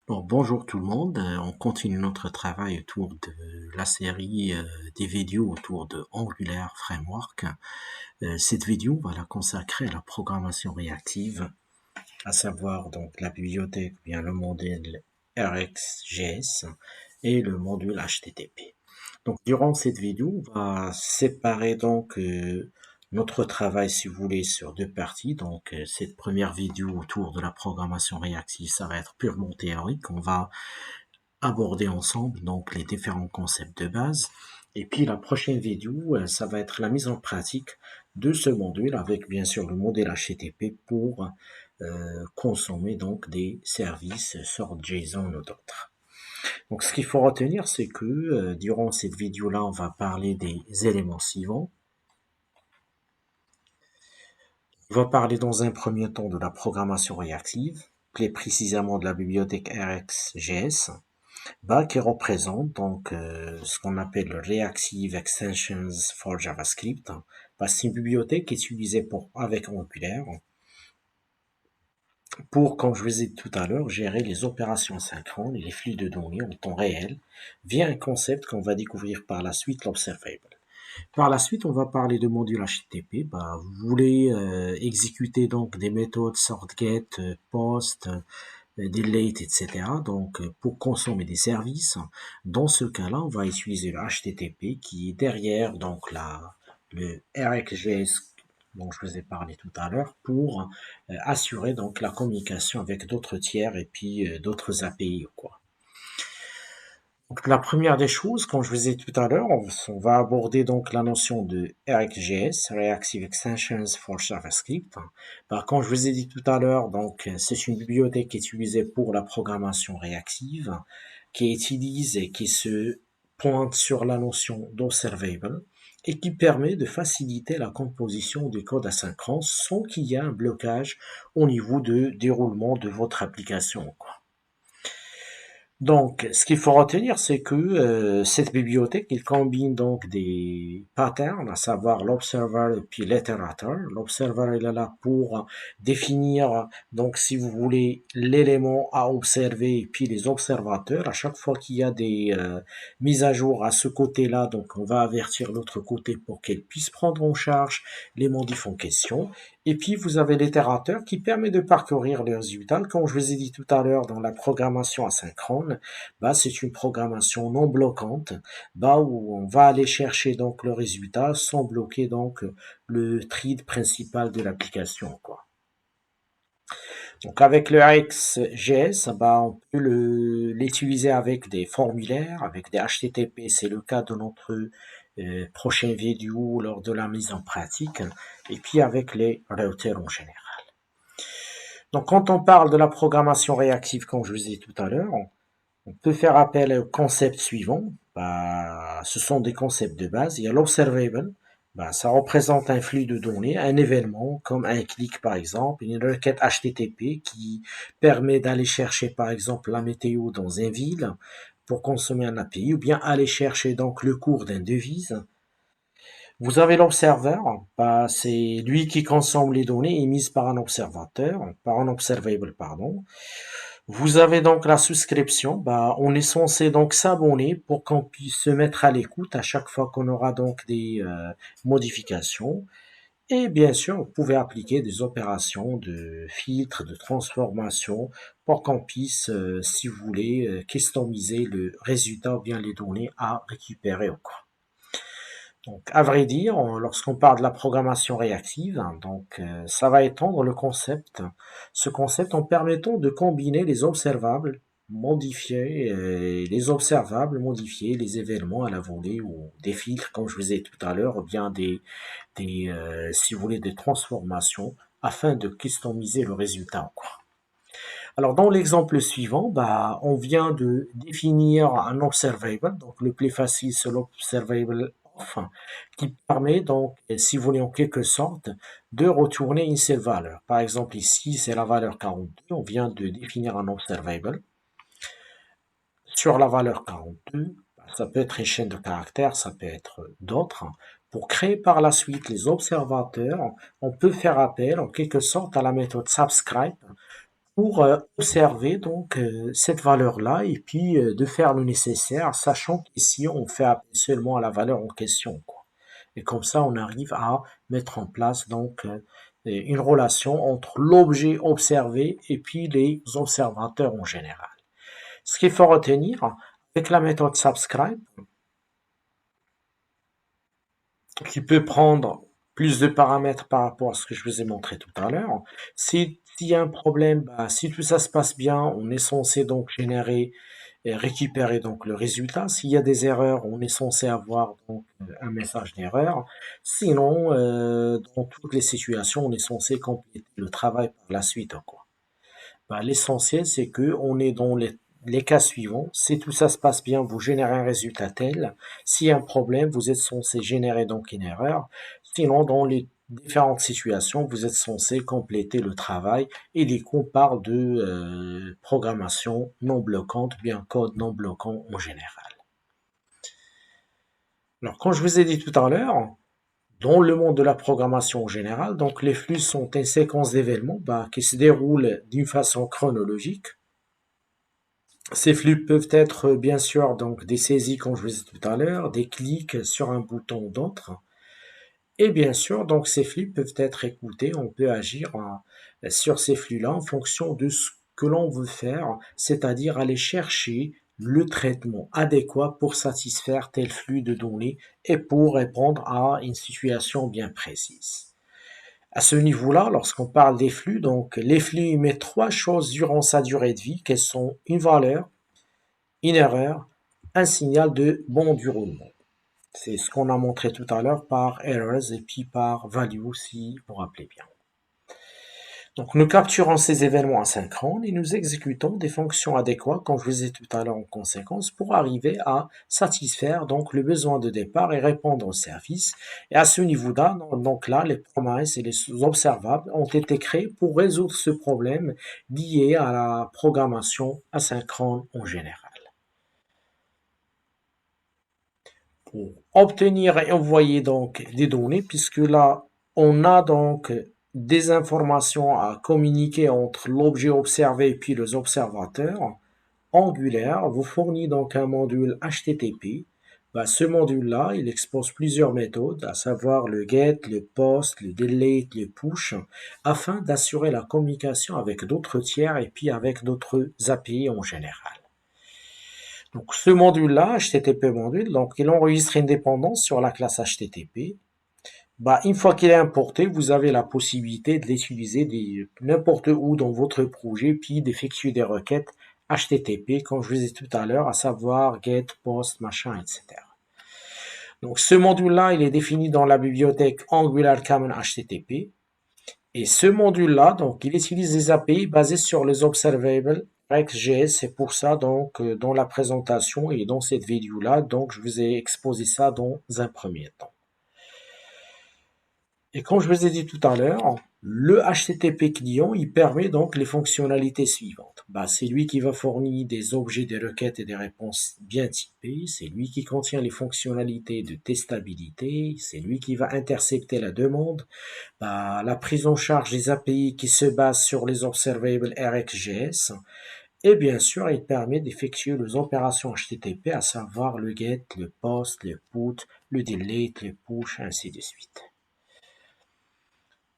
Bon, bonjour tout le monde. On continue notre travail autour de la série des vidéos autour de Angular Framework. Cette vidéo, on va la consacrer à la programmation réactive, à savoir donc la bibliothèque, bien le modèle RxJS et le module HTTP. Donc, durant cette vidéo, on va séparer donc notre travail, si vous voulez, sur deux parties. Donc, cette première vidéo autour de la programmation réactive, ça va être purement théorique. On va aborder ensemble donc les différents concepts de base. Et puis la prochaine vidéo, ça va être la mise en pratique de ce module avec bien sûr le modèle HTTP pour consommer donc des services sort JSON ou d'autres. Donc ce qu'il faut retenir, c'est que durant cette vidéo-là, on va parler des éléments suivants. On va parler dans un premier temps de la programmation réactive, plus précisément de la bibliothèque RxJS. Qui représente donc ce qu'on appelle le Reactive Extensions for JavaScript. C'est une bibliothèque utilisée avec Angular pour, comme je vous ai dit tout à l'heure, gérer les opérations synchrones et les flux de données en temps réel via un concept qu'on va découvrir par la suite, l'observable. Par la suite, on va parler de module HTTP. Vous voulez exécuter donc des méthodes sort get, post, delete, etc. Donc, pour consommer des services, dans ce cas-là, on va utiliser le HTTP qui est derrière donc le RxJS dont je vous ai parlé tout à l'heure pour assurer donc la communication avec d'autres tiers et puis d'autres API ou quoi. Donc, la première des choses, comme je vous ai dit tout à l'heure, on va aborder donc la notion de RxJS, Reactive Extensions for JavaScript. Comme je vous ai dit tout à l'heure, donc c'est une bibliothèque qui est utilisée pour la programmation réactive, qui utilise et qui se pointe sur la notion d'observable et qui permet de faciliter la composition du code asynchrone sans qu'il y ait un blocage au niveau de déroulement de votre application, quoi. Donc, ce qu'il faut retenir, c'est que cette bibliothèque, il combine donc des patterns, à savoir l'observer et puis l'itérateur. L'observer, il est là pour définir, donc, si vous voulez, l'élément à observer et puis les observateurs. À chaque fois qu'il y a des mises à jour à ce côté-là, donc, on va avertir l'autre côté pour qu'elle puisse prendre en charge les modifs en question. Et puis, vous avez l'itérateur qui permet de parcourir les résultats. Comme je vous ai dit tout à l'heure, dans la programmation asynchrone, c'est une programmation non bloquante, où on va aller chercher donc le résultat sans bloquer donc le thread principal de l'application, quoi. Donc avec le RxJS, on peut l'utiliser avec des formulaires, avec des HTTP, c'est le cas de notre prochaine vidéo lors de la mise en pratique, et puis avec les routers en général. Donc quand on parle de la programmation réactive, comme je vous ai dit tout à l'heure, on peut faire appel au concept suivant. Ce sont des concepts de base. Il y a l'observable. Ça représente un flux de données, un événement, comme un clic par exemple, une requête HTTP qui permet d'aller chercher par exemple la météo dans une ville pour consommer un API, ou bien aller chercher donc le cours d'un devise. Vous avez l'observeur, c'est lui qui consomme les données émises par un observateur, par un observable, pardon. Vous avez donc la souscription. On est censé donc s'abonner pour qu'on puisse se mettre à l'écoute à chaque fois qu'on aura donc des modifications. Et bien sûr, vous pouvez appliquer des opérations de filtre, de transformation pour qu'on puisse, si vous voulez, customiser le résultat ou bien les données à récupérer ou quoi. Donc, à vrai dire, lorsqu'on parle de la programmation réactive, donc ça va étendre ce concept en permettant de combiner les observables modifiés, les observables modifiés, les événements à la volée ou des filtres, comme je vous ai dit tout à l'heure, ou bien si vous voulez, des transformations afin de customiser le résultat, quoi. Alors, dans l'exemple suivant, on vient de définir un observable. Donc, le plus facile, c'est l'observable off, qui permet donc, si vous voulez, en quelque sorte, de retourner une seule valeur. Par exemple, ici, c'est la valeur 42. On vient de définir un observable sur la valeur 42. Ça peut être une chaîne de caractères, ça peut être d'autres. Pour créer par la suite les observateurs, on peut faire appel en quelque sorte à la méthode subscribe pour observer donc cette valeur-là et puis de faire le nécessaire, sachant qu'ici on fait appel seulement à la valeur en question, quoi. Et comme ça, on arrive à mettre en place donc une relation entre l'objet observé et puis les observateurs en général. Ce qu'il faut retenir avec la méthode subscribe, qui peut prendre plus de paramètres par rapport à ce que je vous ai montré tout à l'heure. S'il y a un problème, bah, si tout ça se passe bien, on est censé donc générer et récupérer donc le résultat. S'il y a des erreurs, on est censé avoir donc un message d'erreur. Sinon, dans toutes les situations, on est censé compléter le travail par la suite, quoi. Bah, l'essentiel, c'est que on est dans les cas suivants. Si tout ça se passe bien, vous générez un résultat tel. S'il y a un problème, vous êtes censé générer donc une erreur. Sinon, dans les différentes situations, vous êtes censé compléter le travail. Et les cours parlent de programmation non bloquante, bien code non bloquant en général. Alors, comme je vous ai dit tout à l'heure, dans le monde de la programmation en général, donc les flux sont une séquence d'événements bah, qui se déroulent d'une façon chronologique. Ces flux peuvent être bien sûr donc des saisies, comme je vous ai dit tout à l'heure, des clics sur un bouton ou d'autres. Et bien sûr, donc ces flux peuvent être écoutés. On peut agir sur ces flux-là en fonction de ce que l'on veut faire, c'est-à-dire aller chercher le traitement adéquat pour satisfaire tel flux de données et pour répondre à une situation bien précise. À ce niveau-là, lorsqu'on parle des flux, donc les flux émettent trois choses durant sa durée de vie, quelles sont une valeur, une erreur, un signal de bon déroulement. C'est ce qu'on a montré tout à l'heure par errors et puis par value, si vous vous rappelez bien. Donc nous capturons ces événements asynchrones et nous exécutons des fonctions adéquates, comme je vous ai dit tout à l'heure en conséquence, pour arriver à satisfaire donc le besoin de départ et répondre au service. Et à ce niveau-là, donc là, les promesses et les observables ont été créés pour résoudre ce problème lié à la programmation asynchrone en général. Pour obtenir et envoyer donc des données, puisque là, on a donc des informations à communiquer entre l'objet observé et puis les observateurs. Angular vous fournit donc un module HTTP. Bah, ce module-là, il expose plusieurs méthodes, à savoir le get, le post, le delete, le push, afin d'assurer la communication avec d'autres tiers et puis avec d'autres API en général. Donc ce module-là, HTTP module, donc il enregistre une dépendance sur la classe HTTP. Bah, une fois qu'il est importé, vous avez la possibilité de l'utiliser n'importe où dans votre projet, puis d'effectuer des requêtes HTTP, comme je vous ai dit tout à l'heure, à savoir get, post, machin, etc. Donc ce module-là, il est défini dans la bibliothèque Angular Common HTTP. Et ce module-là, donc, il utilise des API basées sur les observables React.js. C'est pour ça, donc, dans la présentation et dans cette vidéo-là, donc, je vous ai exposé ça dans un premier temps. Et comme je vous ai dit tout à l'heure, le HTTP client, il permet donc les fonctionnalités suivantes. Bah, c'est lui qui va fournir des objets, des requêtes et des réponses bien typées. C'est lui qui contient les fonctionnalités de testabilité. C'est lui qui va intercepter la demande. Bah, la prise en charge des API qui se basent sur les observables RxJS. Et bien sûr, il permet d'effectuer les opérations HTTP, à savoir le get, le post, le put, le delete, le push, ainsi de suite.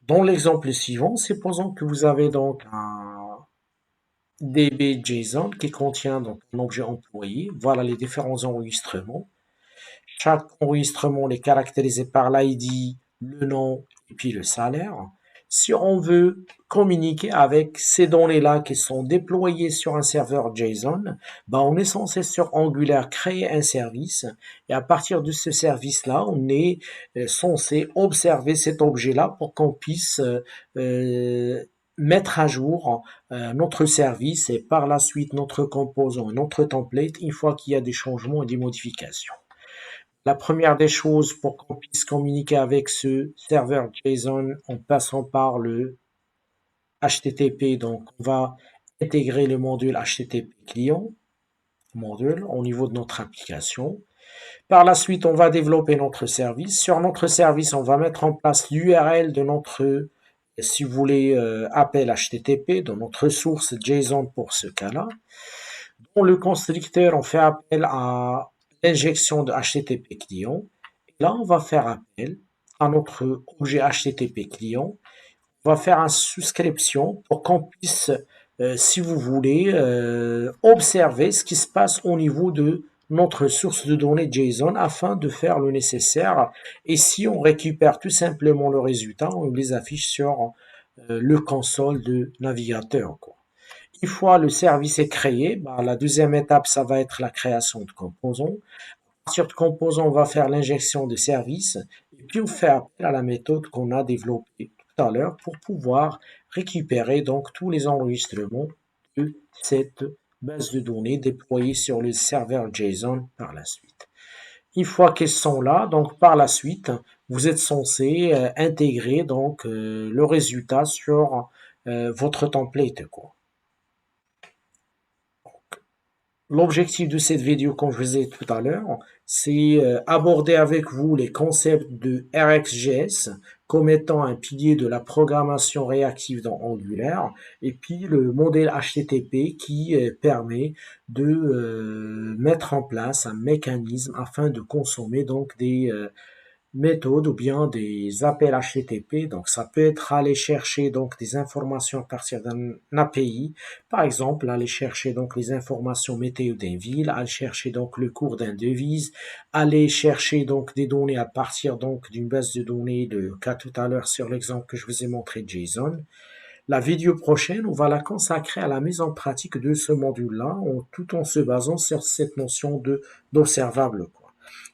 Dans l'exemple suivant, supposons que vous avez donc un DB.json qui contient donc un objet employé. Voilà les différents enregistrements. Chaque enregistrement est caractérisé par l'ID, le nom et puis le salaire. Si on veut communiquer avec ces données-là qui sont déployées sur un serveur JSON, ben on est censé sur Angular créer un service et à partir de ce service-là, on est censé observer cet objet-là pour qu'on puisse mettre à jour notre service et par la suite notre composant, notre template, une fois qu'il y a des changements et des modifications. La première des choses pour qu'on puisse communiquer avec ce serveur JSON en passant par le HTTP, donc on va intégrer le module HTTP client, module au niveau de notre application. Par la suite, on va développer notre service. Sur notre service, on va mettre en place l'URL de notre si vous voulez, appel HTTP dans notre source JSON pour ce cas-là. Dans le constructeur, on fait appel à l'injection de HTTP client. Et là, on va faire appel à notre objet HTTP client. On va faire une souscription pour qu'on puisse, si vous voulez, observer ce qui se passe au niveau de notre source de données JSON afin de faire le nécessaire. Et si on récupère tout simplement le résultat, on les affiche sur le console de navigateur, quoi. Une fois le service est créé, bah, la deuxième étape, ça va être la création de composants. À partir de composants, on va faire l'injection de services et puis on fait appel à la méthode qu'on a développée tout à l'heure pour pouvoir récupérer donc tous les enregistrements de cette base de données déployée sur le serveur JSON par la suite. Une fois qu'elles sont là, donc par la suite, vous êtes censé intégrer donc le résultat sur votre template, quoi. L'objectif de cette vidéo, comme je vous ai dit tout à l'heure, c'est aborder avec vous les concepts de RxJS comme étant un pilier de la programmation réactive dans Angular, et puis le modèle HTTP qui permet de mettre en place un mécanisme afin de consommer donc des méthodes ou bien des appels HTTP. Donc, ça peut être aller chercher donc des informations à partir d'un API. Par exemple, aller chercher donc les informations météo d'une ville, aller chercher donc le cours d'un devise, aller chercher donc des données à partir donc d'une base de données de cas tout à l'heure sur l'exemple que je vous ai montré de JSON. La vidéo prochaine, on va la consacrer à la mise en pratique de ce module-là, tout en se basant sur cette notion d'observable, quoi.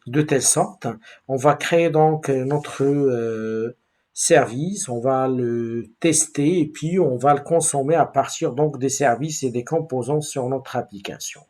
De telle sorte, on va créer donc notre service, on va le tester et puis on va le consommer à partir donc des services et des composants sur notre application.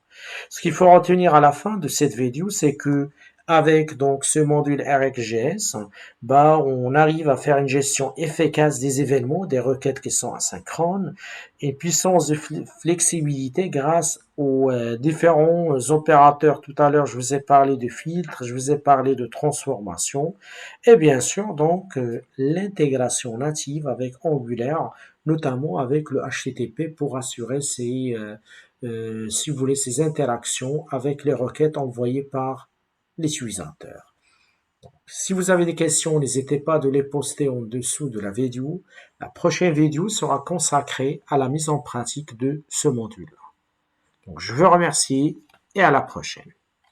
Ce qu'il faut retenir à la fin de cette vidéo, c'est que avec donc ce module RxJS, bah, on arrive à faire une gestion efficace des événements, des requêtes qui sont asynchrones, et puissance de flexibilité grâce aux différents opérateurs. Tout à l'heure, je vous ai parlé de filtres, je vous ai parlé de transformation, et bien sûr donc l'intégration native avec Angular, notamment avec le HTTP pour assurer si vous voulez, ces interactions avec les requêtes envoyées par les utilisateurs. Si vous avez des questions, n'hésitez pas de les poster en dessous de la vidéo. La prochaine vidéo sera consacrée à la mise en pratique de ce module. Donc, je vous remercie et à la prochaine.